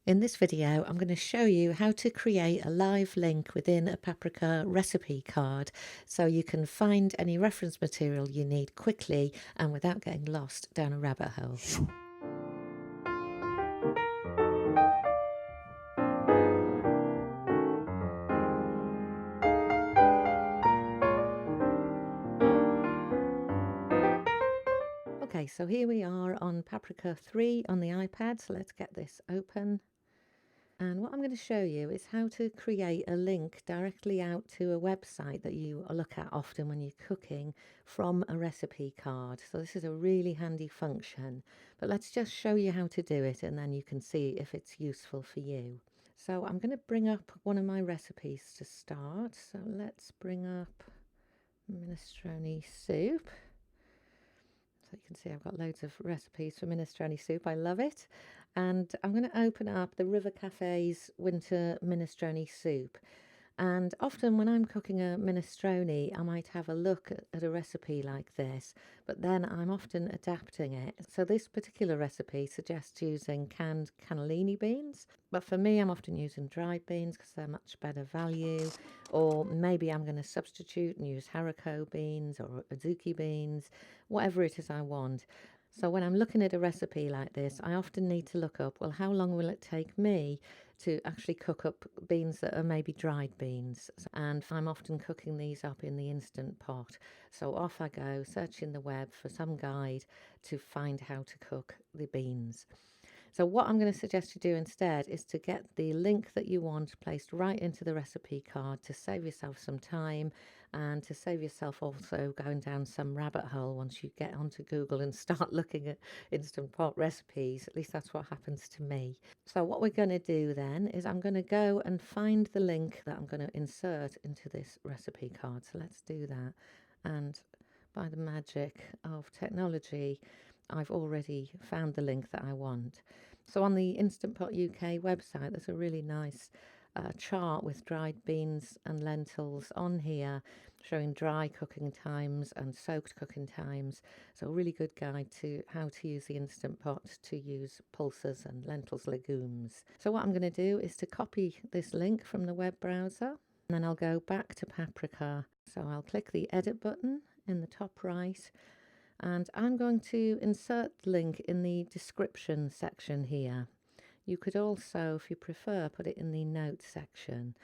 In this video, I'm going to show you how to create a live link within a Paprika recipe card so you can find any reference material you need quickly and without getting lost down a rabbit hole. Okay, so here we are on Paprika 3 on the iPad, so let's get this open. And what I'm going to show you is how to create a link directly out to a website that you look at often when you're cooking from a recipe card. So this is a really handy function, but let's just show you how to do it and then you can see if it's useful for you. So I'm going to bring up one of my recipes to start. So let's bring up minestrone soup. So you can see I've got loads of recipes for minestrone soup. I love it. And I'm going to open up the River Cafe's winter minestrone soup. And often when I'm cooking a minestrone, I might have a look at a recipe like this, but then I'm often adapting it. So this particular recipe suggests using canned cannellini beans, but for me, I'm often using dried beans because they're much better value. Or maybe I'm going to substitute and use haricot beans or azuki beans, whatever it is I want. So when I'm looking at a recipe like this, I often need to look up, well, how long will it take me to actually cook up beans that are maybe dried beans? And I'm often cooking these up in the Instant Pot. So off I go, searching the web for some guide to find how to cook the beans. So what I'm going to suggest you do instead is to get the link that you want placed right into the recipe card to save yourself some time and to save yourself also going down some rabbit hole once you get onto Google and start looking at Instant Pot recipes. At least that's what happens to me. So what we're going to do then is I'm going to go and find the link that I'm going to insert into this recipe card. So let's do that. And by the magic of technology, I've already found the link that I want. So on the InstantPot UK website, there's a really nice chart with dried beans and lentils on here, showing dry cooking times and soaked cooking times. So a really good guide to how to use the Instant Pot to use pulses and lentils legumes. So what I'm going to do is to copy this link from the web browser, and then I'll go back to Paprika. So I'll click the edit button in the top right, and I'm going to insert the link in the description section here. You could also, if you prefer, put it in the notes section.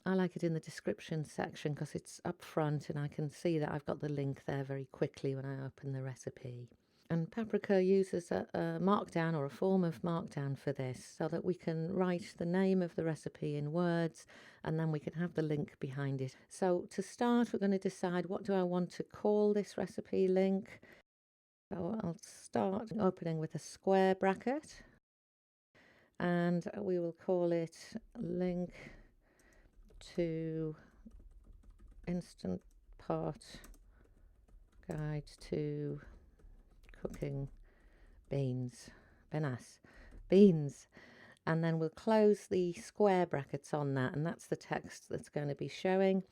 I like it in the description section because it's up front and I can see that I've got the link there very quickly when I open the recipe. And Paprika uses a markdown or a form of markdown for this so that we can write the name of the recipe in words and then we can have the link behind it. So to start, we're going to decide, what do I want to call this recipe link? So I'll start opening with a square bracket and we will call it link to Instant Pot Guide to Cooking Beans. Beans. And then we'll close the square brackets on that, and that's the text that's going to be showing.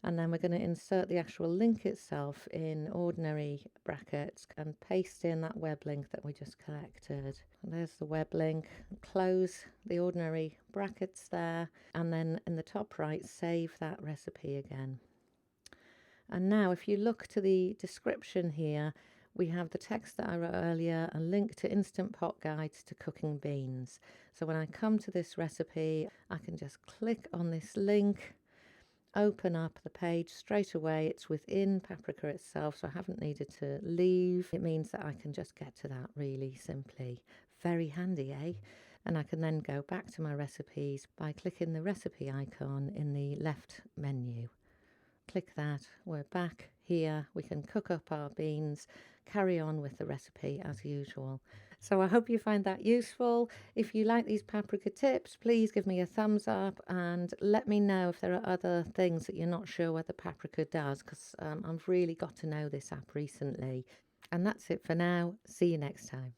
And then we're going to insert the actual link itself in ordinary brackets and paste in that web link that we just collected. And there's the web link. Close the ordinary brackets there, and then in the top right, save that recipe again. And now if you look to the description here, we have the text that I wrote earlier, a link to Instant Pot guides to cooking beans. So when I come to this recipe, I can just click on this link, open up the page straight away. It's within Paprika itself, so I haven't needed to leave. It means that I can just get to that really simply. Very handy, eh? And I can then go back to my recipes by clicking the recipe icon in the left menu. Click that, we're back here, we can cook up our beans, carry on with the recipe as usual. So I hope you find that useful. If you like these Paprika tips, please give me a thumbs up and let me know if there are other things that you're not sure whether Paprika does, because I've really got to know this app recently. And that's it for now. See you next time.